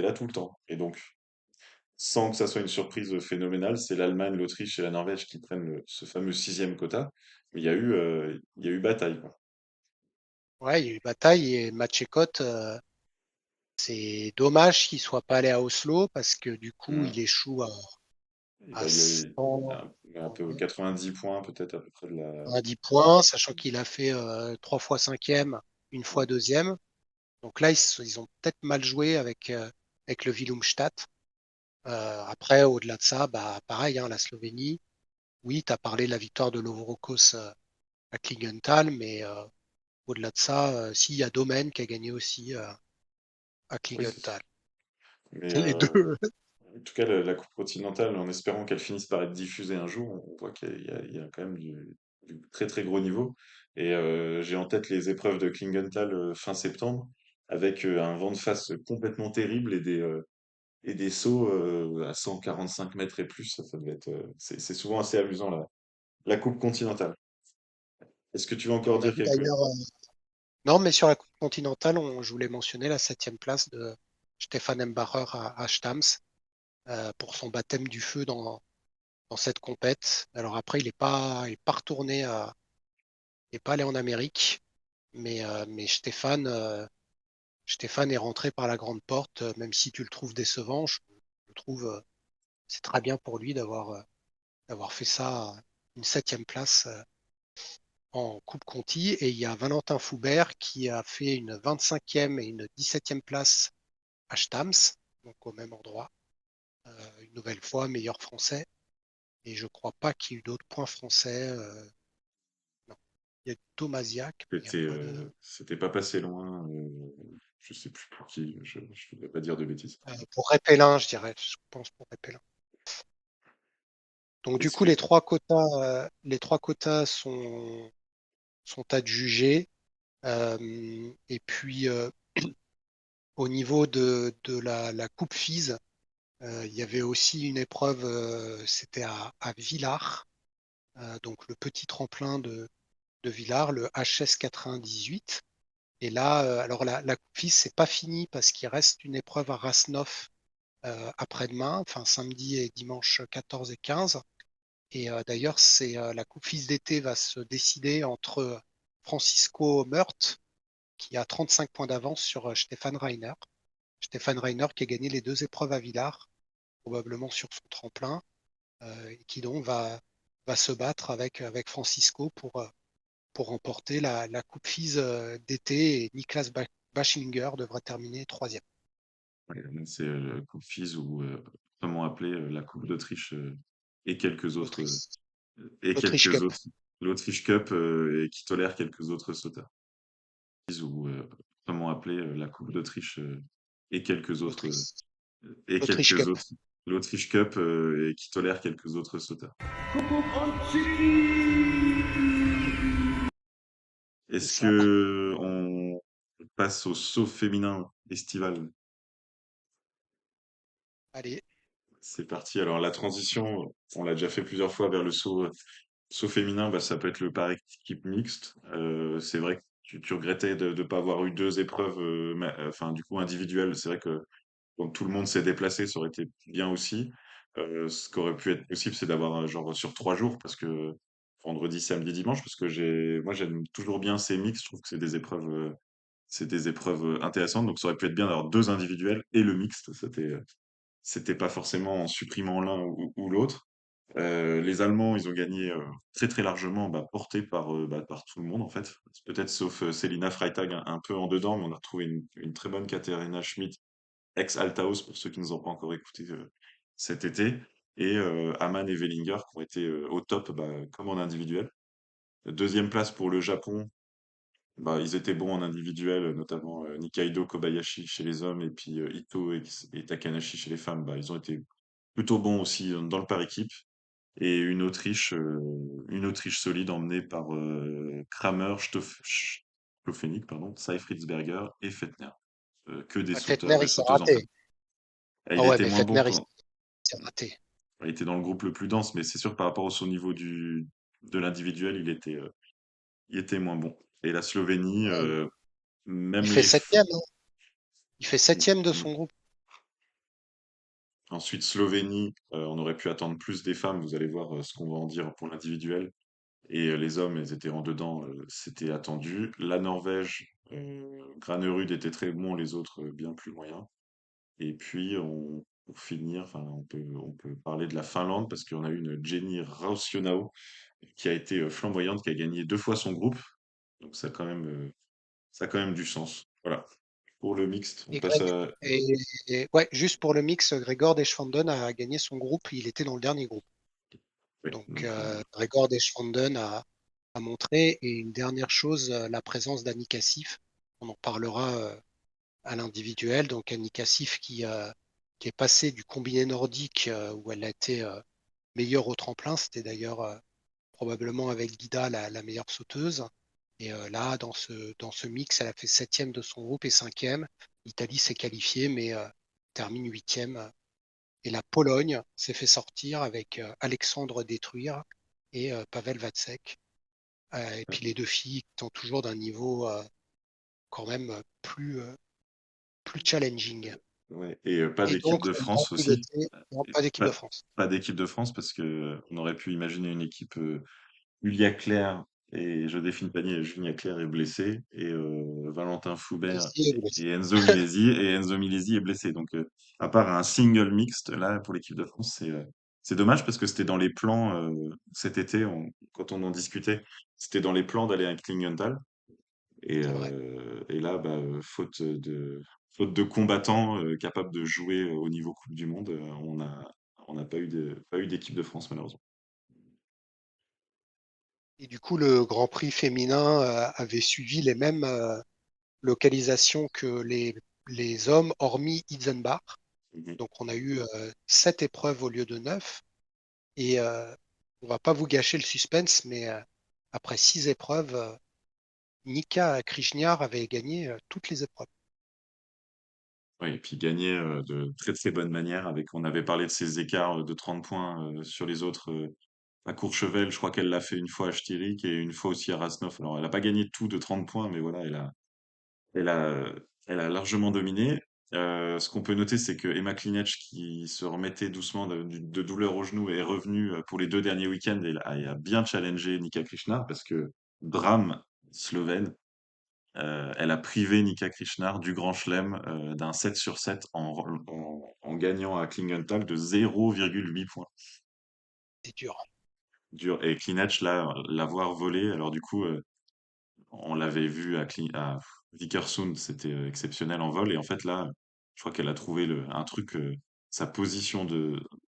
[SPEAKER 2] là tout le temps. Et donc, sans que ça soit une surprise phénoménale, c'est l'Allemagne, l'Autriche et la Norvège qui prennent ce fameux sixième quota. il y a eu bataille, quoi.
[SPEAKER 3] Ouais, il y a eu bataille et Machecotte, c'est dommage qu'il soit pas allé à Oslo parce que du coup,
[SPEAKER 2] Mm.
[SPEAKER 3] il échoue
[SPEAKER 2] Et
[SPEAKER 3] à
[SPEAKER 2] bah, il a un peu
[SPEAKER 3] 110
[SPEAKER 2] 90 points peut-être à peu près de la.
[SPEAKER 3] points, sachant qu'il a fait 3 fois cinquième, une
[SPEAKER 2] Ouais,
[SPEAKER 3] fois deuxième. Donc là, ils ont peut-être mal joué avec le Willumstad. Après, au-delà de ça, bah, pareil, hein, la Slovénie. Oui, tu as parlé de la victoire de Lovorokos à Klingenthal, mais au-delà de ça, si, il y a Domen qui a gagné aussi à
[SPEAKER 2] oui, c'est sûr.
[SPEAKER 3] Klingenthal.
[SPEAKER 2] Mais
[SPEAKER 3] Les deux.
[SPEAKER 2] en tout cas, la Coupe continentale, en espérant qu'elle finisse par être diffusée un jour, on voit qu'il y a quand même du très très gros niveau. Et j'ai en tête les épreuves de Klingenthal fin septembre, avec un vent de face complètement terrible et des sauts à 145 mètres et plus. Ça devait être, c'est souvent assez amusant la Coupe continentale. Est-ce que tu veux
[SPEAKER 3] Et
[SPEAKER 2] encore
[SPEAKER 3] on a
[SPEAKER 2] dire
[SPEAKER 3] vu
[SPEAKER 2] quelque.
[SPEAKER 3] d'ailleurs. Non, mais sur la Coupe continentale, je voulais mentionner la 7e place de Stefan Embacher à Stams pour son baptême du feu dans cette compète. Alors après, il est pas retourné il est pas allé en Amérique, mais Stéphane est rentré par la grande porte, même si tu le trouves décevant. Je trouve c'est très bien pour lui d'avoir fait ça, une 7e place en Coupe Conti. Et il y a Valentin Foubert qui a fait une 25e et une 17e place à Stams, donc au même endroit. Une nouvelle fois, meilleur français. Et je crois pas qu'il y ait eu d'autres points français. Non. Il y a Tomasiak, mais il n'y a pas de.
[SPEAKER 2] C'était pas passé loin. Je sais plus pour qui. Je ne voudrais pas dire de bêtises.
[SPEAKER 3] Pour Répélin, je dirais. Je pense pour Répélin. Donc du
[SPEAKER 2] Est-ce
[SPEAKER 3] coup,
[SPEAKER 2] que
[SPEAKER 3] les trois quotas sont adjugés. Et puis au niveau de la Coupe FISE, il y avait aussi une épreuve, c'était à Villars, donc le petit tremplin de Villars, le HS 98. Et là, alors la Coupe FISE, c'est pas fini parce qu'il reste une épreuve à Rasnov après-demain, enfin samedi et dimanche 14 et 15. Et d'ailleurs, c'est la Coupe FISE d'été va se décider entre Francisco Meurt, qui a 35 points d'avance sur Stéphane Reiner. Stéphane Reiner qui a gagné les 2 épreuves à Villars, probablement sur son tremplin, et qui donc va se battre avec Francisco pour remporter la Coupe FISE d'été. Et Niklas Bachlinger devra terminer troisième.
[SPEAKER 2] ouais, là, c'est la Coupe FIS ou comment appeler la Coupe d'Autriche et quelques autres
[SPEAKER 3] L'Autriche,
[SPEAKER 2] et
[SPEAKER 3] l'Autriche
[SPEAKER 2] quelques
[SPEAKER 3] Cup.
[SPEAKER 2] autres l'Autriche Cup et qui tolère quelques autres sauteurs. Ou comment appeler la Coupe d'Autriche et quelques autres
[SPEAKER 3] L'Autriche,
[SPEAKER 2] et
[SPEAKER 3] l'Autriche
[SPEAKER 2] quelques
[SPEAKER 3] Cup.
[SPEAKER 2] autres l'Autriche Cup et qui tolère quelques autres sauteurs.
[SPEAKER 3] C'est
[SPEAKER 2] Est-ce
[SPEAKER 3] ça.
[SPEAKER 2] que on passe au saut féminin estival?
[SPEAKER 3] Allez,
[SPEAKER 2] C'est parti. Alors la transition, on l'a déjà fait plusieurs fois vers le saut féminin, bah, ça peut être le par équipe mixte. C'est vrai que tu regrettais de ne pas avoir eu deux épreuves, enfin du coup individuelles. C'est vrai que quand tout le monde s'est déplacé, ça aurait été bien aussi. Ce qui aurait pu être possible, c'est d'avoir genre sur 3 jours, parce que vendredi, samedi, dimanche, parce que moi j'aime toujours bien ces mix. Je trouve que c'est des épreuves intéressantes. Donc ça aurait pu être bien d'avoir deux individuels et le mixte. C'était pas forcément en supprimant l'un ou l'autre. Les Allemands, ils ont gagné très très largement, bah, portés par tout le monde en fait. Peut-être sauf Selina Freitag un peu en dedans, mais on a retrouvé une très bonne Katharina Schmidt, ex-Althaus, pour ceux qui ne nous ont pas encore écouté cet été, et Hamann et Wellinger qui ont été au top, bah, comme en individuel. Deuxième place pour le Japon, bah, ils étaient bons en individuel, notamment Nikaido Kobayashi chez les hommes et puis Ito et Takanashi chez les femmes. Bah, ils ont été plutôt bons aussi dans le par équipe. Et une Autriche solide emmenée par Kramer, Stofenig, pardon, Seifritzberger et Fettner. Que des
[SPEAKER 3] Fettner,
[SPEAKER 2] sauteurs et
[SPEAKER 3] il s'est
[SPEAKER 2] sauteuses en
[SPEAKER 3] raté.
[SPEAKER 2] femme. Ah,
[SPEAKER 3] Ah
[SPEAKER 2] il
[SPEAKER 3] ouais,
[SPEAKER 2] était
[SPEAKER 3] mais
[SPEAKER 2] moins bon
[SPEAKER 3] Fettner, il
[SPEAKER 2] quand
[SPEAKER 3] s'est raté.
[SPEAKER 2] il était dans le groupe le plus dense, mais c'est sûr que par rapport au son niveau de l'individuel, il était moins bon. Et la Slovénie,
[SPEAKER 3] Ouais, il
[SPEAKER 2] même
[SPEAKER 3] fait
[SPEAKER 2] les.
[SPEAKER 3] septième, hein. Il fait septième de son groupe.
[SPEAKER 2] Ensuite, Slovénie, on aurait pu attendre plus des femmes. Vous allez voir ce qu'on va en dire pour l'individuel. Et les hommes, ils étaient en dedans, c'était attendu. La Norvège, Granerud était très bon, les autres bien plus moyens. Et puis, pour finir, enfin, on peut parler de la Finlande parce qu'on a eu une Jenny Raussionau qui a été flamboyante, qui a gagné 2 fois son groupe. Donc ça a quand même du sens. Voilà. Pour le mixte, on
[SPEAKER 3] Et,
[SPEAKER 2] passe
[SPEAKER 3] Greg,
[SPEAKER 2] à.
[SPEAKER 3] ouais, juste pour le mix, Grégor Deschwanden a gagné son groupe. Il était dans le dernier groupe.
[SPEAKER 2] Oui,
[SPEAKER 3] Donc,
[SPEAKER 2] donc,
[SPEAKER 3] Grégor Deschwanden a montré. Et une dernière chose, la présence d'Annie Cassif. On en parlera à l'individuel. Donc, Annie Cassif qui est passée du combiné nordique où elle a été meilleure au tremplin. C'était d'ailleurs probablement avec Guida la meilleure sauteuse. Et là, dans ce mix, elle a fait septième de son groupe et cinquième. L'Italie s'est qualifiée, mais termine huitième. Et la Pologne s'est fait sortir avec Alexandre Détruire et Pavel Vacek. Et puis les deux filles étant toujours d'un niveau quand même plus challenging.
[SPEAKER 2] ouais. Et pas
[SPEAKER 3] Et
[SPEAKER 2] d'équipe
[SPEAKER 3] donc,
[SPEAKER 2] de
[SPEAKER 3] le grand
[SPEAKER 2] France aussi.
[SPEAKER 3] piloté, non,
[SPEAKER 2] Et
[SPEAKER 3] pas d'équipe de
[SPEAKER 2] Pas,
[SPEAKER 3] France.
[SPEAKER 2] pas d'équipe de France parce que on aurait pu imaginer une équipe Julia Clerc et Joséphine Panier. Julia Clerc est blessée et Valentin Foubert
[SPEAKER 3] Ici, vous laissez.
[SPEAKER 2] et Enzo Milesi. Et Enzo Milesi est blessé. Donc, à part un single mixte, là, pour l'équipe de France, c'est dommage parce que c'était dans les plans cet été, quand on en discutait, c'était dans les plans d'aller à Klingenthal.
[SPEAKER 3] C'est vrai.
[SPEAKER 2] Et là, bah, faute de combattants capables de jouer au niveau Coupe du Monde, on n'a pas eu d'équipe de France, malheureusement.
[SPEAKER 3] Et du coup, le Grand Prix féminin avait suivi les mêmes localisations que les hommes, hormis Itzenbach.
[SPEAKER 2] Mhm.
[SPEAKER 3] Donc, on a eu 7 épreuves au lieu de 9. Et on va pas vous gâcher le suspense, mais après 6 épreuves, Nika Krishniar avait gagné toutes les épreuves.
[SPEAKER 2] Oui, et puis gagner de très très bonne manière. On avait parlé de ces écarts de 30 points sur les autres. À Courchevel, je crois qu'elle l'a fait une fois à Stirik et une fois aussi à Rasnov. Alors, elle n'a pas gagné tout de 30 points, mais voilà, Elle a, elle a largement dominé. Ce qu'on peut noter, c'est que Emma Klinec, qui se remettait doucement de douleur au genou, est revenue pour les 2 derniers week-ends et a bien challengé Nika Krishnar parce que drame slovène, elle a privé Nika Krishnar du Grand Chelem d'un 7 sur 7 en gagnant à Klingenthal de 0,8 points.
[SPEAKER 3] C'est dur.
[SPEAKER 2] Dur. Et Klinec, là, l'avoir volé, alors du coup, on l'avait vu à Vikersund, c'était exceptionnel en vol. Et en fait, là, je crois qu'elle a trouvé un truc, sa position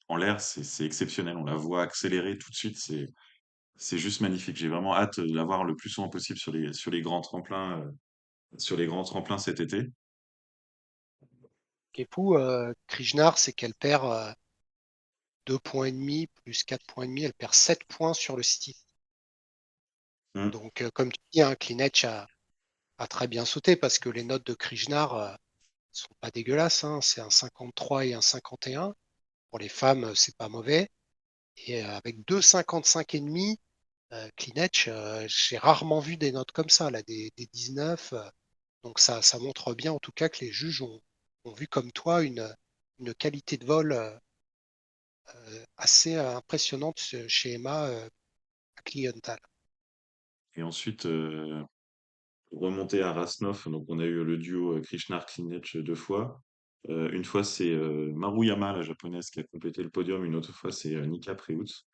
[SPEAKER 2] en l'air, c'est exceptionnel. On la voit accélérer tout de suite. C'est juste magnifique. J'ai vraiment hâte de la voir le plus souvent possible sur les grands tremplins cet été.
[SPEAKER 3] Ce qui est fou, Krishnar, c'est qu'elle perd 2,5 points plus 4,5 points. Elle perd 7 points sur le style.
[SPEAKER 2] Mm.
[SPEAKER 3] Donc, comme tu dis, hein, Klinec a très bien sauté parce que les notes de Krishnar sont pas dégueulasses, hein. C'est un 53 et un 51. Pour les femmes, c'est pas mauvais. Et avec 2,55 et demi, Klinec, j'ai rarement vu des notes comme ça, là, des 19. Donc ça montre bien en tout cas que les juges ont vu comme toi une qualité de vol assez impressionnante chez Emma à Klienthal.
[SPEAKER 2] Et ensuite, remonter à Rasnov, donc on a eu le duo Krishnar-Klinec 2 fois. Une fois, c'est Maruyama, la japonaise, qui a complété le podium. Une autre fois, c'est Nika Preutz.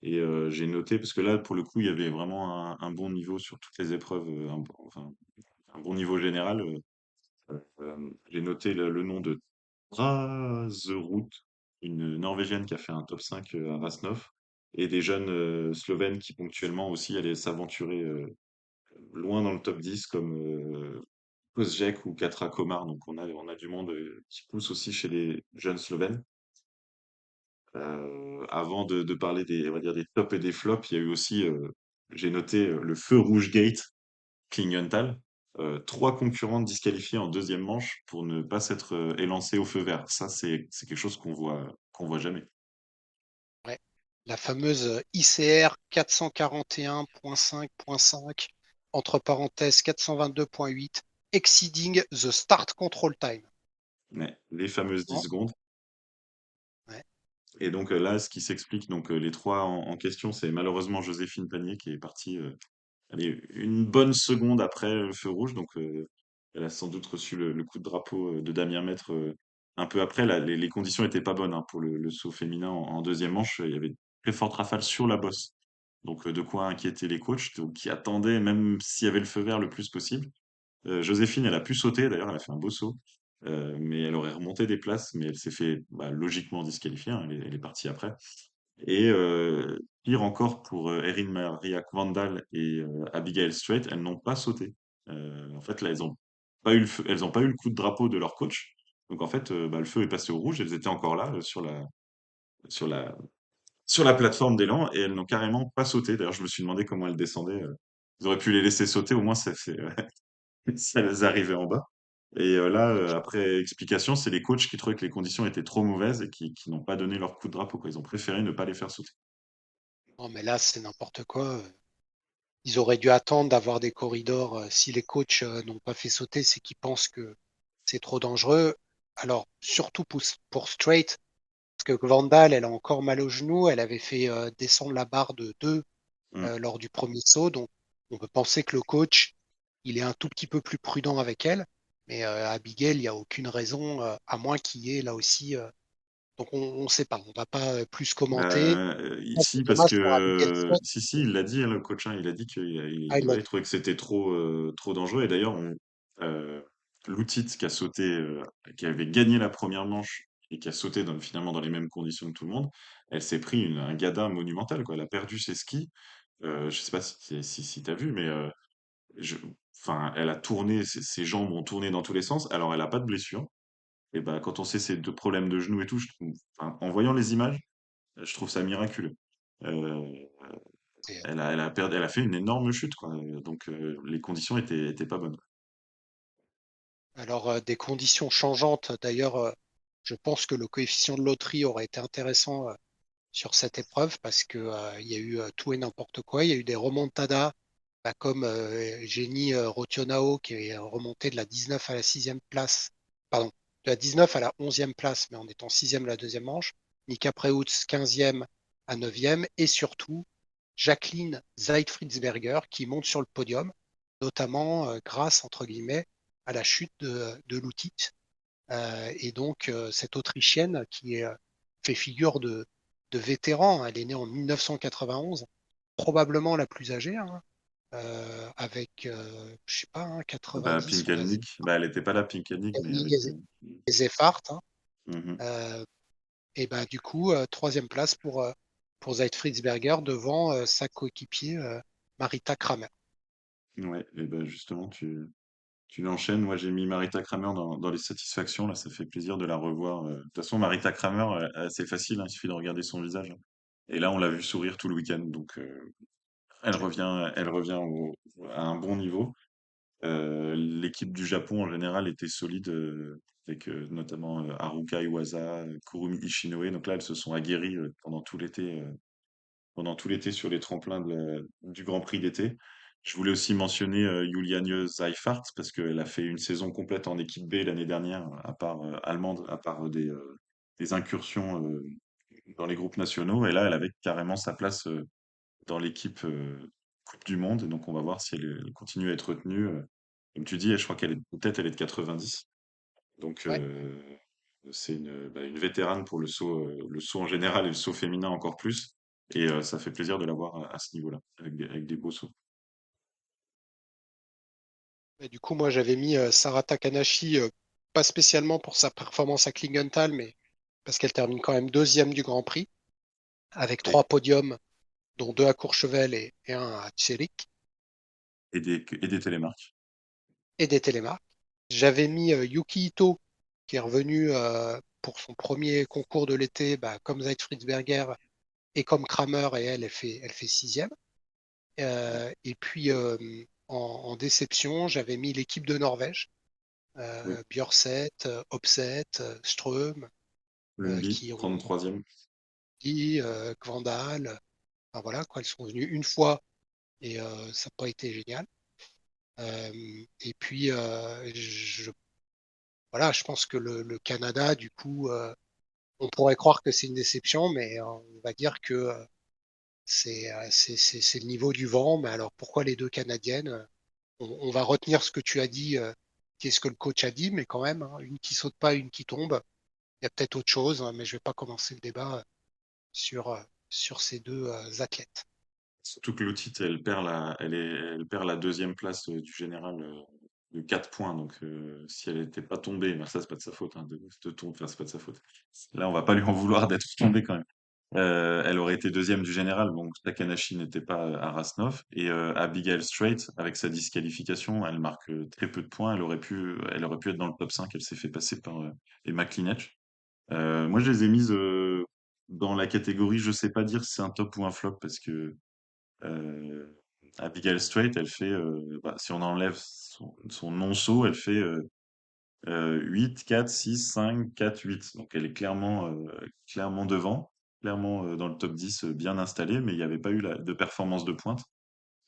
[SPEAKER 2] Et j'ai noté, parce que là, pour le coup, il y avait vraiment un bon niveau sur toutes les épreuves, enfin, un bon niveau général. J'ai noté le nom de Trazerout, une Norvégienne qui a fait un top 5 à Rasnov, et des jeunes Slovènes qui ponctuellement aussi allaient s'aventurer loin dans le top 10, comme Kozjek ou Katra Komar. Donc on a du monde qui pousse aussi chez les jeunes Slovènes. Avant de parler on va dire des tops et des flops, il y a eu aussi, j'ai noté le feu rouge gate Klingenthal. 3 concurrentes disqualifiées en deuxième manche pour ne pas s'être élancées au feu vert. Ça, c'est quelque chose qu'on voit jamais.
[SPEAKER 3] Ouais. La fameuse ICR 441.5.5, entre parenthèses 422.8, exceeding the start control time.
[SPEAKER 2] Mais les fameuses 10
[SPEAKER 3] Franchement,
[SPEAKER 2] secondes.
[SPEAKER 3] ouais.
[SPEAKER 2] Et donc là, ce qui s'explique, donc les trois en question, c'est malheureusement Joséphine Panier qui est partie allez, une bonne seconde après le feu rouge. Donc elle a sans doute reçu le coup de drapeau de Damien Maître un peu après. Là, les conditions étaient pas bonnes hein, pour le saut féminin en deuxième manche. Il y avait de très forte rafale sur la bosse. Donc de quoi inquiéter les coachs donc, qui attendaient, même s'il y avait le feu vert, le plus possible. Joséphine, elle a pu sauter, d'ailleurs, elle a fait un beau saut. Mais elle aurait remonté des places, mais elle s'est fait bah, logiquement disqualifier, hein, elle est partie après. Et pire encore pour Erin Maria Kvandal et Abigail Strait, elles n'ont pas sauté. En fait, là, elles ont pas eu elles ont pas eu le coup de drapeau de leur coach. Donc en fait, bah, le feu est passé au rouge. Elles étaient encore là sur la sur la plateforme d'élan et elles n'ont carrément pas sauté. D'ailleurs, je me suis demandé comment elles descendaient. Ils auraient pu les laisser sauter, au moins ça les arrivait en bas. Et là, après explication, c'est les coachs qui trouvaient que les conditions étaient trop mauvaises et qui n'ont pas donné leur coup de drapeau, quoi. Ils ont préféré ne pas les faire sauter.
[SPEAKER 3] Non, mais là, c'est n'importe quoi. Ils auraient dû attendre d'avoir des corridors. Si les coachs n'ont pas fait sauter, c'est qu'ils pensent que c'est trop dangereux. Alors, surtout pour Straight, parce que Vandal, elle a encore mal au genou. Elle avait fait descendre la barre de 2
[SPEAKER 2] Mm.
[SPEAKER 3] lors du premier saut. Donc, on peut penser que le coach, il est un tout petit peu plus prudent avec elle. Mais Abigail, il n'y a aucune raison, à moins qu'il y ait là aussi. Donc, on ne sait pas. On ne va pas plus commenter. Ça, c'est
[SPEAKER 2] Ici, parce
[SPEAKER 3] dommage
[SPEAKER 2] que
[SPEAKER 3] pour Abigail Stewart.
[SPEAKER 2] si, il l'a dit, hein, le coach, hein, il a dit
[SPEAKER 3] Ah, il l'a
[SPEAKER 2] ouais, il
[SPEAKER 3] dit.
[SPEAKER 2] trouvait que c'était trop dangereux. Et d'ailleurs, Loutit qui a sauté, qui avait gagné la première manche et qui a sauté finalement dans les mêmes conditions que tout le monde, elle s'est pris un gada monumental, quoi. Elle a perdu ses skis. Je sais pas si t'as vu, mais je, enfin, elle a tourné, ses jambes ont tourné dans tous les sens. Alors, elle a pas de blessure. Et ben, quand on sait ses deux problèmes de genoux et tout, enfin, en voyant les images, je trouve ça miraculeux. Euh,
[SPEAKER 3] C'est-
[SPEAKER 2] elle a fait une énorme chute, quoi. Donc, les conditions étaient pas bonnes.
[SPEAKER 3] Alors, des conditions changeantes. D'ailleurs, je pense que le coefficient de loterie aurait été intéressant sur cette épreuve parce que il y a eu tout et n'importe quoi. Il y a eu des remontadas, bah, comme Jenny Rotionao qui est remontée de la 19 à la 6e place, pardon, de la 19 à la 11e place, mais en étant 6e la deuxième manche. Nika Preutz 15e à 9e et surtout Jacqueline Zeitfriedsberger qui monte sur le podium, notamment grâce, entre guillemets, à la chute de Lutit. Et donc, cette Autrichienne qui fait figure de vétéran, elle est née en 1991, probablement la plus âgée, hein, avec, je sais pas, hein,
[SPEAKER 2] Bah,
[SPEAKER 3] 90, on a
[SPEAKER 2] Pinkelnick, bah, elle était pas là, Pinkelnick, mais avec.
[SPEAKER 3] Zeffart. Hein.
[SPEAKER 2] Mhm.
[SPEAKER 3] Euh, et bah, du coup, troisième place pour Zeitfriedsberger devant sa coéquipier Marita Kramer.
[SPEAKER 2] Ouais, et ben justement, tu l'enchaînes. Moi, j'ai mis Marita Kramer dans les satisfactions. Là, ça fait plaisir de la revoir. De toute façon, Marita Kramer, c'est facile, hein, il suffit de regarder son visage, hein. Et là, on l'a vu sourire tout le week-end, donc elle revient à un bon niveau. L'équipe du Japon en général était solide, avec notamment Haruka Iwasa, Kurumi Ishinoe. Donc là, elles se sont aguerries pendant tout l'été sur les tremplins du Grand Prix d'été. Je voulais aussi mentionner Juliane Zeifert parce qu'elle a fait une saison complète en équipe B l'année dernière, à part allemande, à part des incursions dans les groupes nationaux. Et là, elle avait carrément sa place dans l'équipe Coupe du Monde. Et donc, on va voir si elle continue à être retenue. Comme tu dis, je crois qu'elle est de 90. Donc,
[SPEAKER 3] Ouais.
[SPEAKER 2] c'est une vétérane pour le saut en général et le saut féminin encore plus. Et ça fait plaisir de la voir à ce niveau-là, avec des beaux sauts.
[SPEAKER 3] Et du coup, moi, j'avais mis Sarah Takanashi, pas spécialement pour sa performance à Klingenthal, mais parce qu'elle termine quand même deuxième du Grand Prix, avec
[SPEAKER 2] Oui.
[SPEAKER 3] 3 podiums, dont 2 à Courchevel et un à Zurich,
[SPEAKER 2] Et des télémarques.
[SPEAKER 3] et des télémarques. J'avais mis Yuki Ito, qui est revenu pour son premier concours de l'été, bah, comme Zeitfriedsberger et comme Kramer, et elle fait sixième. Et puis, en déception, j'avais mis l'équipe de Norvège,
[SPEAKER 2] Oui.
[SPEAKER 3] Bjørset, Opset, Strøm,
[SPEAKER 2] Lundby,
[SPEAKER 3] qui ont
[SPEAKER 2] 33e.
[SPEAKER 3] dit Kvandal. Enfin, voilà, quoi, elles sont venues une fois et ça n'a pas été génial. Et puis, voilà, je pense que le Canada, du coup, on pourrait croire que c'est une déception, mais on va dire que c'est le niveau du vent. Mais alors pourquoi les deux Canadiennes? On va retenir ce que tu as dit, qu'est-ce que le coach a dit, mais quand même, hein, une qui saute pas, une qui tombe. Il y a peut-être autre chose, hein, mais je vais pas commencer le débat sur, sur ces deux athlètes.
[SPEAKER 2] Surtout que l'outil, elle perd la deuxième place du général de 4 points. Donc, si elle n'était pas tombée, ben ça, c'est pas de sa faute, hein, de tomber, enfin, c'est pas de sa faute. Là, on va pas lui en vouloir d'être tombée quand même. Elle aurait été deuxième du général. Donc, Takanashi n'était pas à Rasnov. Et Abigail Strait, avec sa disqualification, elle marque très peu de points. Elle aurait pu être dans le top 5. Elle s'est fait passer par Emma Klinech. Moi, je les ai mises dans la catégorie, je sais pas dire si c'est un top ou un flop parce que euh, Abigail Strait, elle fait, si on enlève son non-saut, elle fait 8, 4, 6, 5, 4, 8. Donc elle est clairement devant, clairement dans le top 10, bien installée, mais il n'y avait pas eu de performance de pointe.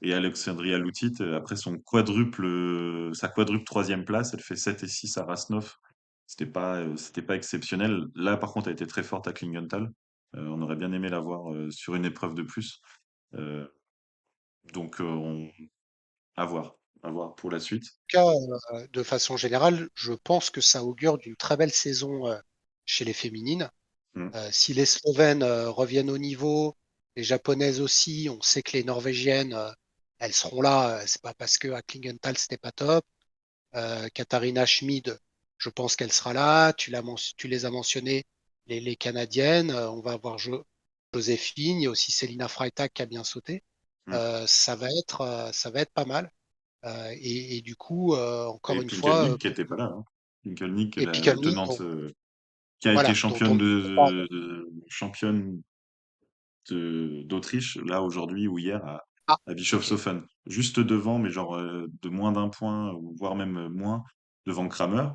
[SPEAKER 2] Et Alexandria Lutit, après sa quadruple troisième place, elle fait 7 et 6 à Rasnov. C'était pas exceptionnel. Là, par contre, elle était très forte à Klingenthal. On aurait bien aimé la voir sur une épreuve de plus. Euh, donc, à voir pour la suite.
[SPEAKER 3] Cas, de façon générale, je pense que ça augure d'une très belle saison chez les féminines.
[SPEAKER 2] Mm.
[SPEAKER 3] Si les Slovènes reviennent au niveau, les Japonaises aussi, on sait que les Norvégiennes, elles seront là. C'est pas parce que à Klingenthal c'était pas top. Katharina Schmid, je pense qu'elle sera là. Tu les as mentionnées, les Canadiennes. On va avoir Joséphine. Il y a aussi Selina Freitag qui a bien sauté.
[SPEAKER 2] Mm.
[SPEAKER 3] Ça va être pas mal. Et du coup,
[SPEAKER 2] Et
[SPEAKER 3] encore une fois,
[SPEAKER 2] Pinkelnick qui était pas là, hein. Pinkelnick,
[SPEAKER 3] et
[SPEAKER 2] la
[SPEAKER 3] Piccolini,
[SPEAKER 2] tenante, qui a été
[SPEAKER 3] voilà, dont on ne parle pas.
[SPEAKER 2] championne d'Autriche, là, aujourd'hui ou hier,
[SPEAKER 3] Ah,
[SPEAKER 2] à
[SPEAKER 3] ok,
[SPEAKER 2] Bischofshofen. Juste devant, mais genre de moins d'un point, ou voire même moins, devant Kramer.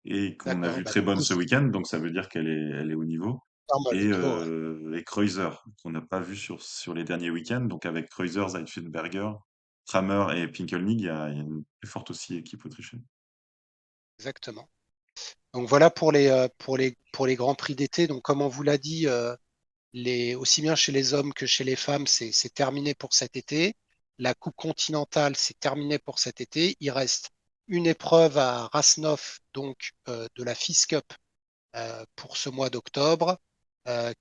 [SPEAKER 2] Et qu'on a
[SPEAKER 3] d'accord.
[SPEAKER 2] vu
[SPEAKER 3] Bah,
[SPEAKER 2] très
[SPEAKER 3] du
[SPEAKER 2] bonne
[SPEAKER 3] coup,
[SPEAKER 2] ce week-end, donc ça veut dire elle est au niveau.
[SPEAKER 3] normal le niveau. Ouais.
[SPEAKER 2] Et Kreuzer, qu'on n'a pas vu sur les derniers week-ends. Donc avec Kreuzer, Zeitfeldberger, Kramer et Pinkelnick, il y a une très forte aussi équipe autrichienne.
[SPEAKER 3] Exactement. Donc voilà pour les grands prix d'été. Donc comme on vous l'a dit, aussi bien chez les hommes que chez les femmes, c'est terminé pour cet été. La Coupe continentale, c'est terminé pour cet été. Il reste une épreuve à Rasnov, donc de la FIS Cup pour ce mois d'octobre. Il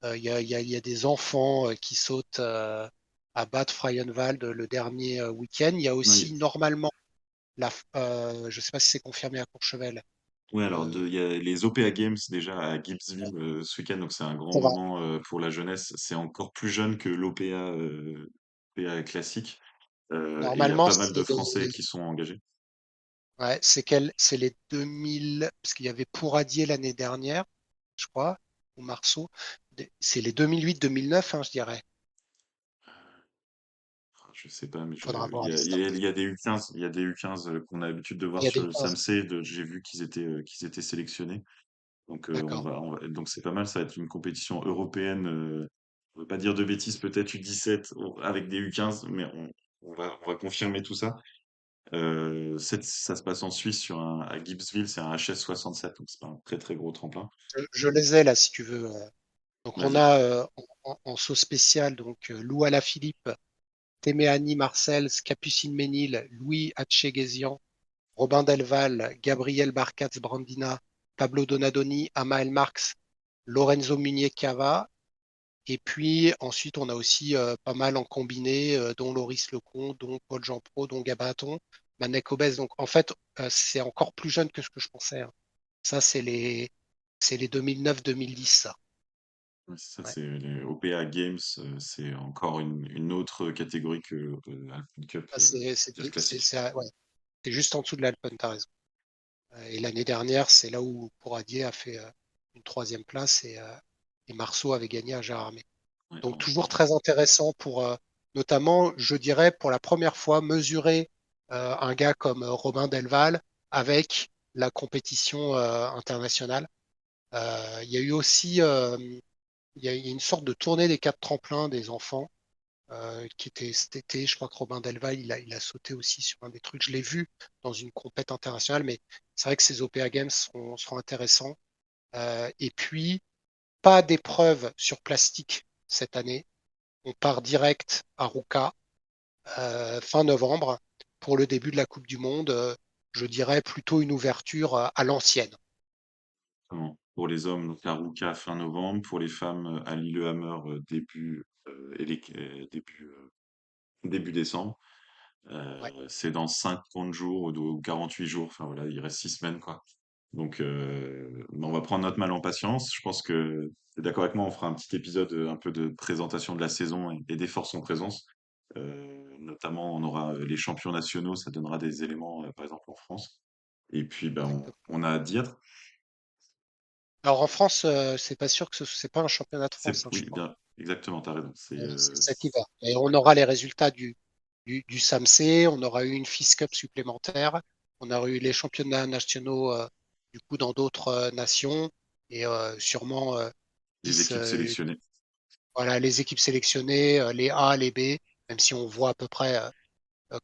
[SPEAKER 3] y a des enfants qui sautent à Bad Freienwald le dernier week-end. Il y a
[SPEAKER 2] Oui,
[SPEAKER 3] aussi normalement, je ne sais pas si c'est confirmé à Courchevel,
[SPEAKER 2] ouais, alors
[SPEAKER 3] le,
[SPEAKER 2] il y a les OPA Games déjà à Gibbsville ce week-end, donc c'est un grand
[SPEAKER 3] ça va.
[SPEAKER 2] moment pour la jeunesse. C'est encore plus jeune que l'OPA classique, et il y a
[SPEAKER 3] Normalement,
[SPEAKER 2] pas mal de Français qui sont engagés.
[SPEAKER 3] ouais, c'est les 2000, parce qu'il y avait Pouradier l'année dernière, je crois, ou Marceau. C'est les 2008-2009, hein, je dirais.
[SPEAKER 2] Je sais pas, mais
[SPEAKER 3] Faudra voir les stats.
[SPEAKER 2] il y a des U15, il y a des U15 qu'on a l'habitude de
[SPEAKER 3] Il
[SPEAKER 2] voir
[SPEAKER 3] y a
[SPEAKER 2] sur
[SPEAKER 3] des
[SPEAKER 2] le
[SPEAKER 3] 15.
[SPEAKER 2] SAMC. J'ai vu qu'ils étaient sélectionnés. Donc,
[SPEAKER 3] D'accord.
[SPEAKER 2] donc c'est pas mal. Ça va être une compétition européenne. On va pas dire de bêtises, peut-être U17 avec des U15, mais on va confirmer tout ça. Ça se passe en Suisse à Gibbsville, c'est un HS 67, donc c'est pas un très très gros tremplin.
[SPEAKER 3] Je les ai là, si tu veux. Donc on
[SPEAKER 2] Vas-y.
[SPEAKER 3] a en saut spécial donc Lou Alaphilippe, Téméani Marcel, Capucine Ménil, Louis Hatchegesian, Robin Delval, Gabriel Barcaz Brandina, Pablo Donadoni, Amael Marx, Lorenzo Munier Cava. Et puis ensuite, on a aussi pas mal en combiné, dont Loris Lecomte, dont Paul Jean Pro, dont Gabaton, Manek Obès. Donc en fait, c'est encore plus jeune que ce que je pensais, hein. Ça, c'est les 2009-2010, ça.
[SPEAKER 2] Ouais, c'est ça,
[SPEAKER 3] Ouais.
[SPEAKER 2] c'est les OPA Games, c'est encore une autre catégorie que Alpine Cup,
[SPEAKER 3] Ça,
[SPEAKER 2] c'est classique.
[SPEAKER 3] ouais, c'est juste en dessous de l'Alpen, t'as raison. Et l'année dernière, c'est là où Pouradier a fait une troisième place et Marceau avait gagné à Gérardmer.
[SPEAKER 2] Ouais,
[SPEAKER 3] Donc toujours très intéressant pour, notamment, je dirais, pour la première fois, mesurer un gars comme Robin Delval avec la compétition internationale. Il y a eu aussi il y a une sorte de tournée des quatre tremplins des enfants qui était cet été. Je crois que Robin Delval, il a sauté aussi sur un des trucs. Je l'ai vu dans une compète internationale, mais c'est vrai que ces OPA Games seront intéressants. Et puis, pas d'épreuve sur plastique cette année. On part direct à Ruka fin novembre pour le début de la Coupe du Monde. Je dirais plutôt une ouverture à l'ancienne.
[SPEAKER 2] Pour les hommes, donc à Ruka fin novembre, pour les femmes à Lillehammer début décembre.
[SPEAKER 3] Ouais,
[SPEAKER 2] C'est dans 50 jours ou 48 jours, enfin voilà, il reste 6 semaines quoi. Donc on va prendre notre mal en patience. Je pense que tu es d'accord avec moi, on fera un petit épisode un peu de présentation de la saison et des forces en présence. Notamment, on aura les champions nationaux, ça donnera des éléments, par exemple en France. Et puis, ben,
[SPEAKER 3] exactement.
[SPEAKER 2] on a Dieppe.
[SPEAKER 3] Alors en France, c'est pas sûr que c'est pas un championnat de France, je
[SPEAKER 2] Oui,
[SPEAKER 3] crois.
[SPEAKER 2] bien, exactement, t'as raison.
[SPEAKER 3] C'est cet hiver. Et on aura les résultats du SAMC, on aura eu une FIS Cup supplémentaire, on aura eu les championnats nationaux du coup dans d'autres nations et sûrement
[SPEAKER 2] Les
[SPEAKER 3] 10,
[SPEAKER 2] équipes sélectionnées.
[SPEAKER 3] voilà, les équipes sélectionnées, les A, les B, même si on voit à peu près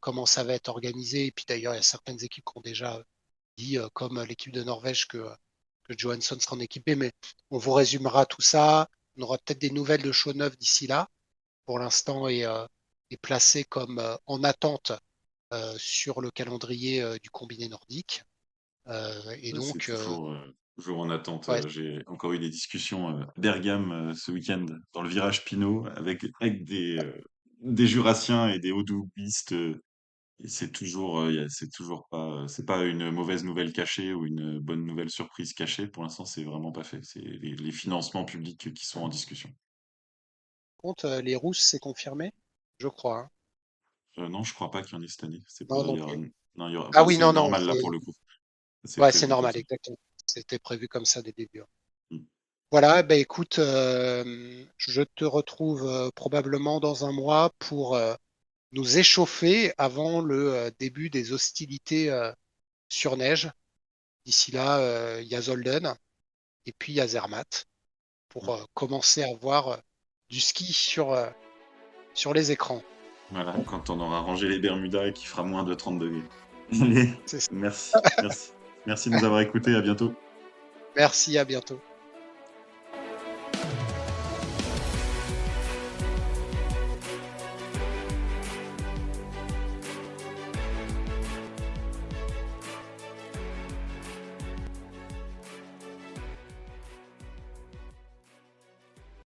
[SPEAKER 3] comment ça va être organisé. Et puis d'ailleurs, il y a certaines équipes qui ont déjà dit, comme l'équipe de Norvège, que Johansson sera en équipe B. Mais on vous résumera tout ça. On aura peut-être des nouvelles de Show 9 d'ici là. Pour l'instant, est placé comme en attente sur le calendrier du combiné nordique. Et
[SPEAKER 2] Ça, c'est
[SPEAKER 3] donc,
[SPEAKER 2] toujours en attente.
[SPEAKER 3] ouais,
[SPEAKER 2] J'ai encore eu des discussions d'Ergam ce week-end dans le virage Pinot avec des Jurassiens et des Haut-Doublistes. Et c'est toujours pas, c'est pas une mauvaise nouvelle cachée ou une bonne nouvelle surprise cachée. Pour l'instant, c'est vraiment pas fait. C'est les financements publics qui sont en discussion.
[SPEAKER 3] contre les Rousses, c'est confirmé, je crois. Hein.
[SPEAKER 2] Non, je crois pas qu'il y en ait cette année. C'est
[SPEAKER 3] Non,
[SPEAKER 2] pas,
[SPEAKER 3] non plus.
[SPEAKER 2] non,
[SPEAKER 3] Ah
[SPEAKER 2] enfin,
[SPEAKER 3] oui,
[SPEAKER 2] c'est
[SPEAKER 3] non, non,
[SPEAKER 2] normal là pour le coup. C'est
[SPEAKER 3] ouais, c'est
[SPEAKER 2] prévu comme
[SPEAKER 3] normal,
[SPEAKER 2] ça.
[SPEAKER 3] exactement. C'était prévu comme ça dès le début. Hein.
[SPEAKER 2] Mm.
[SPEAKER 3] Voilà, ben écoute, je te retrouve probablement dans un mois pour nous échauffer avant le début des hostilités sur neige. D'ici là, il y a Zolden et puis il y a Zermatt pour commencer à voir du ski sur les écrans.
[SPEAKER 2] Voilà, quand on aura rangé les Bermudas et qu'il fera moins de 30 degrés. Allez,
[SPEAKER 3] C'est ça.
[SPEAKER 2] merci, merci. Merci de nous avoir écoutés. À bientôt.
[SPEAKER 3] Merci, à bientôt.